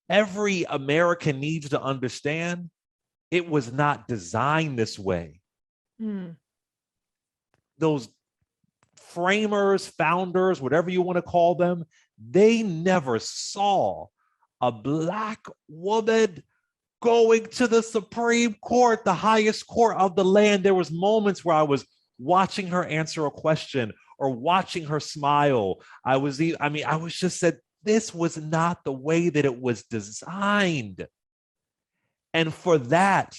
every American needs to understand it was not designed this way. Those framers, founders, whatever you want to call them, they never saw a Black woman going to the Supreme Court, the highest court of the land. There was moments where I was watching her answer a question or watching her smile. I was just said, this was not the way that it was designed. And for that,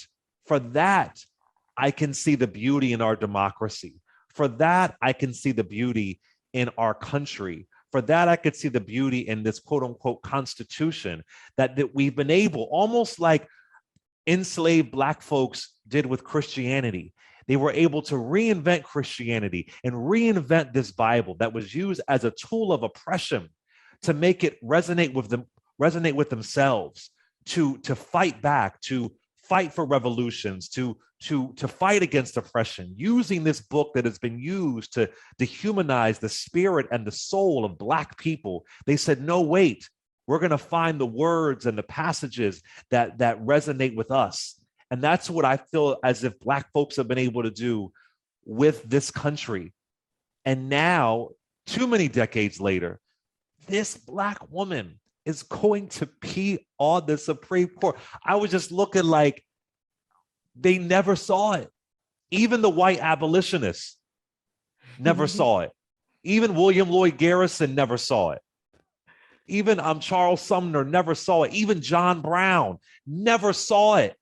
I can see the beauty in our democracy. For that, I can see the beauty in our country. For that, I could see the beauty in this quote unquote constitution that we've been able, almost like enslaved Black folks did with Christianity. They were able to reinvent Christianity and reinvent this Bible that was used as a tool of oppression to make it resonate with themselves, to fight back, to fight for revolutions, to fight against oppression, using this book that has been used to dehumanize the spirit and the soul of Black people. They said, no, wait, we're going to find the words and the passages that resonate with us. And that's what I feel as if Black folks have been able to do with this country. And now, too many decades later, this Black woman is going to be on the Supreme Court. I was just looking like they never saw it. Even the white abolitionists never saw it. Even William Lloyd Garrison never saw it. Even Charles Sumner never saw it. Even John Brown never saw it.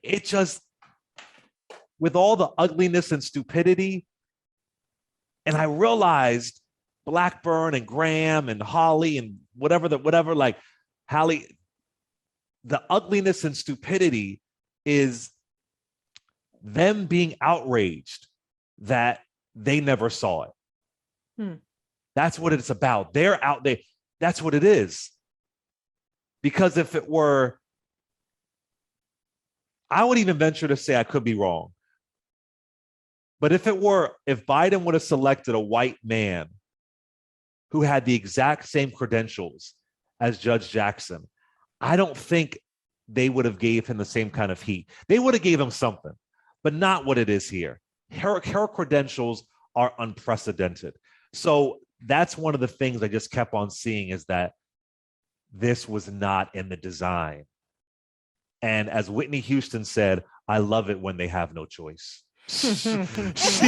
It just, with all the ugliness and stupidity, and I realized Blackburn and Graham and Holly and whatever, like Hallie, the ugliness and stupidity is them being outraged that they never saw it. That's what it's about. They're out there. That's what it is. Because if it were, I would even venture to say, I could be wrong, but if Biden would have selected a white man who had the exact same credentials as Judge Jackson, I don't think they would have gave him the same kind of heat. They would have gave him something, but not what it is here. Her credentials are unprecedented. So that's one of the things I just kept on seeing, is that this was not in the design. And as Whitney Houston said, I love it when they have no choice. She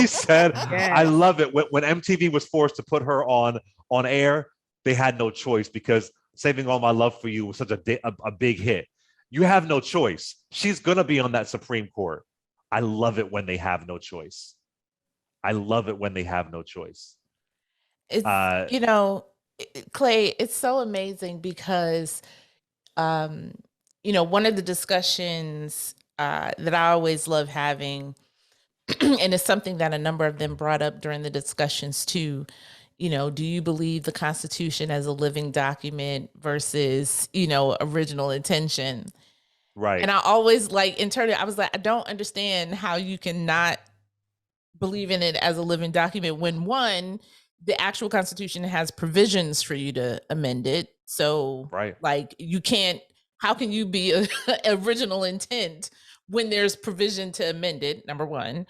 said, yes. I love it. When MTV was forced to put her on air, they had no choice, because Saving All My Love for You was such a big hit. You have no choice. She's going to be on that Supreme Court. I love it when they have no choice. I love it when they have no choice. It's, Clay, it's so amazing because, one of the discussions that I always love having, and it's something that a number of them brought up during the discussions too, do you believe the Constitution as a living document versus, original intention? Right. And I always I was like, I don't understand how you cannot believe in it as a living document when, one, the actual Constitution has provisions for you to amend it. So right. You can't, how can you be original intent when there's provision to amend it? Number one.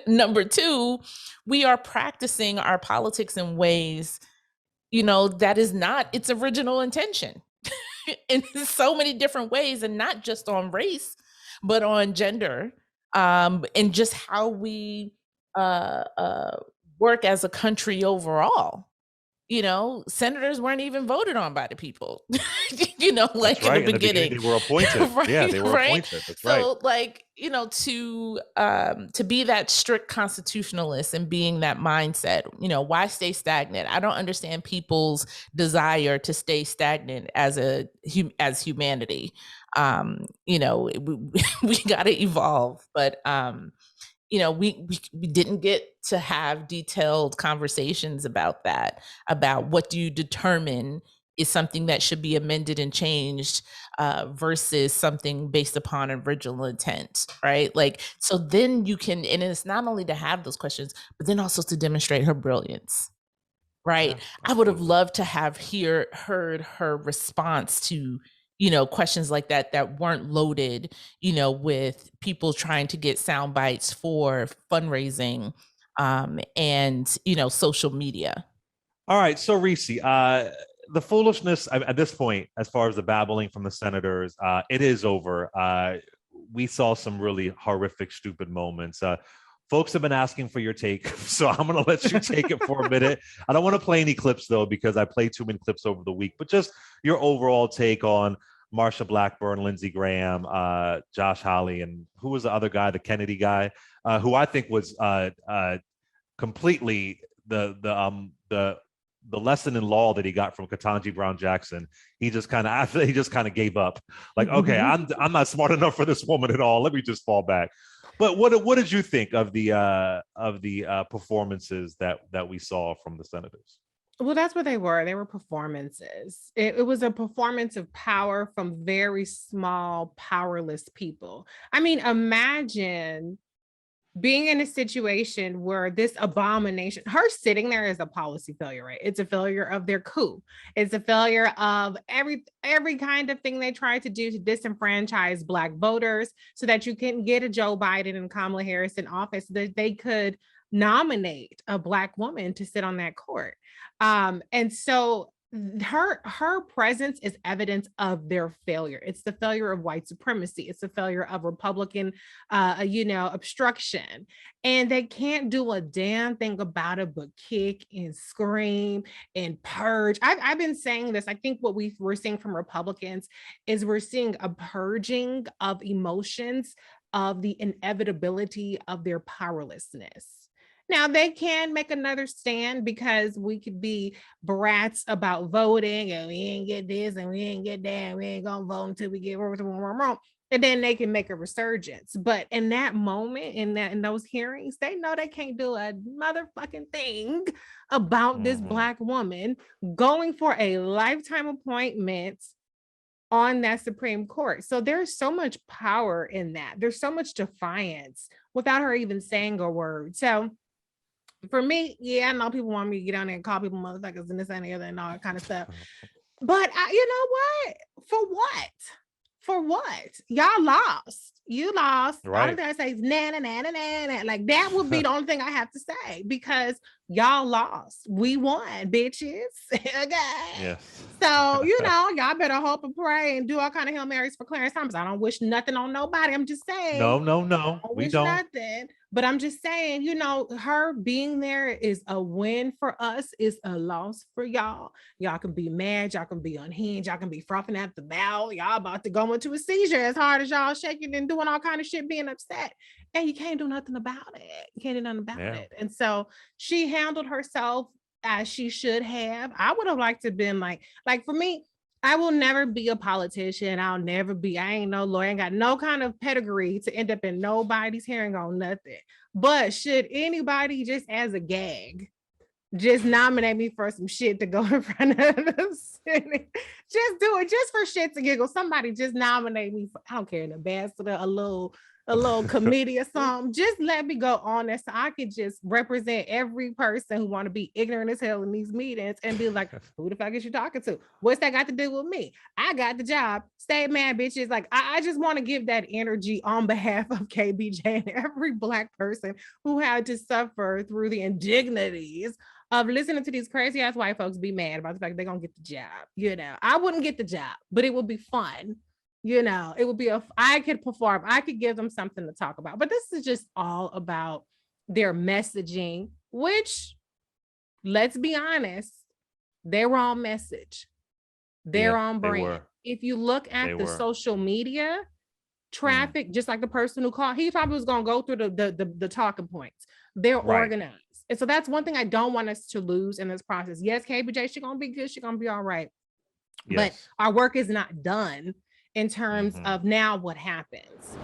Number two, we are practicing our politics in ways, that is not its original intention in so many different ways, and not just on race, but on gender, and just how we work as a country overall. Senators weren't even voted on by the people, in the beginning. They were appointed. Right, yeah, they were appointed. That's so, right. To be that strict constitutionalist and being that mindset, why stay stagnant? I don't understand people's desire to stay stagnant as humanity. We got to evolve, but we didn't get to have detailed conversations about that, about what do you determine is something that should be amended and changed versus something based upon original intent, right? So then you can, and it's not only to have those questions, but then also to demonstrate her brilliance. right? Yeah, I would have absolutely. loved to have heard her response to, questions like that weren't loaded, with people trying to get sound bites for fundraising, and social media. All right, so Reese, the foolishness at this point, as far as the babbling from the senators, it is over. We saw some really horrific, stupid moments. Folks have been asking for your take, so I'm going to let you take it for a minute. I don't want to play any clips though, because I played too many clips over the week. But just your overall take on Marsha Blackburn, Lindsey Graham, Josh Hawley, and who was the other guy, the Kennedy guy, who I think was completely the lesson in law that he got from Ketanji Brown Jackson. He just kind of gave up. Like, okay, I'm not smart enough for this woman at all. Let me just fall back. But what did you think of the performances that we saw from the senators? Well, that's what they were. They were performances. It was a performance of power from very small, powerless people. I mean, imagine being in a situation where this abomination, her sitting there is a policy failure, right? It's a failure of their coup. It's a failure of every kind of thing they tried to do to disenfranchise Black voters so that you can get a Joe Biden and Kamala Harris in office, so that they could nominate a Black woman to sit on that court. And so her presence is evidence of their failure. It's the failure of white supremacy. It's the failure of Republican obstruction, and they can't do a damn thing about it but kick and scream and purge. I've been saying this. I think what we're seeing from Republicans is we're seeing a purging of emotions, of the inevitability of their powerlessness. Now they can make another stand because we could be brats about voting and we ain't get this and we ain't get that and we ain't gonna vote until we get wrong. And then they can make a resurgence. But in that moment, in those hearings, they know they can't do a motherfucking thing about this Black woman going for a lifetime appointment on that Supreme Court. So there's so much power in that. There's so much defiance without her even saying a word. So for me, yeah, I know people want me to get on there and call people motherfuckers and this and the other and all that kind of stuff. But you know what? For what? For what? Y'all lost. You lost. Right. All of that says na na na na na. Like that would be the only thing I have to say, because y'all lost. We won, bitches. Okay. Yes. So y'all better hope and pray and do all kind of Hail Marys for Clarence Thomas. I don't wish nothing on nobody. I'm just saying. No. We don't. Nothing. But I'm just saying, her being there is a win for us, is a loss for y'all. Y'all can be mad, y'all can be unhinged, y'all can be frothing at the mouth, y'all about to go into a seizure as hard as y'all shaking and doing all kind of shit, being upset. And you can't do nothing about it. You can't do nothing about it. And so she handled herself as she should have. I would have liked to have been like for me, I will never be a politician. I ain't no lawyer, I ain't got no kind of pedigree to end up in nobody's hearing on nothing. But should anybody, just as a gag, just nominate me for some shit to go in front of the Senate, just do it, just for shits and giggles. Somebody just nominate me for, I don't care, an ambassador, a little committee or something. Just let me go on there so I could just represent every person who want to be ignorant as hell in these meetings and be like, who the fuck is you talking to? What's that got to do with me? I got the job. Stay mad, bitches. Like, I just want to give that energy on behalf of KBJ and every Black person who had to suffer through the indignities of listening to these crazy ass white folks be mad about the fact they're gonna get the job. I wouldn't get the job, but it would be fun. It would be I could perform, I could give them something to talk about. But this is just all about their messaging, which, let's be honest, they're on message. They're on brand. If you look at the social media traffic, just like the person who called, he probably was gonna go through the talking points. They're organized. And so that's one thing I don't want us to lose in this process. Yes, KBJ, she's gonna be good, she's gonna be all right. Yes. But our work is not done in terms of now what happens.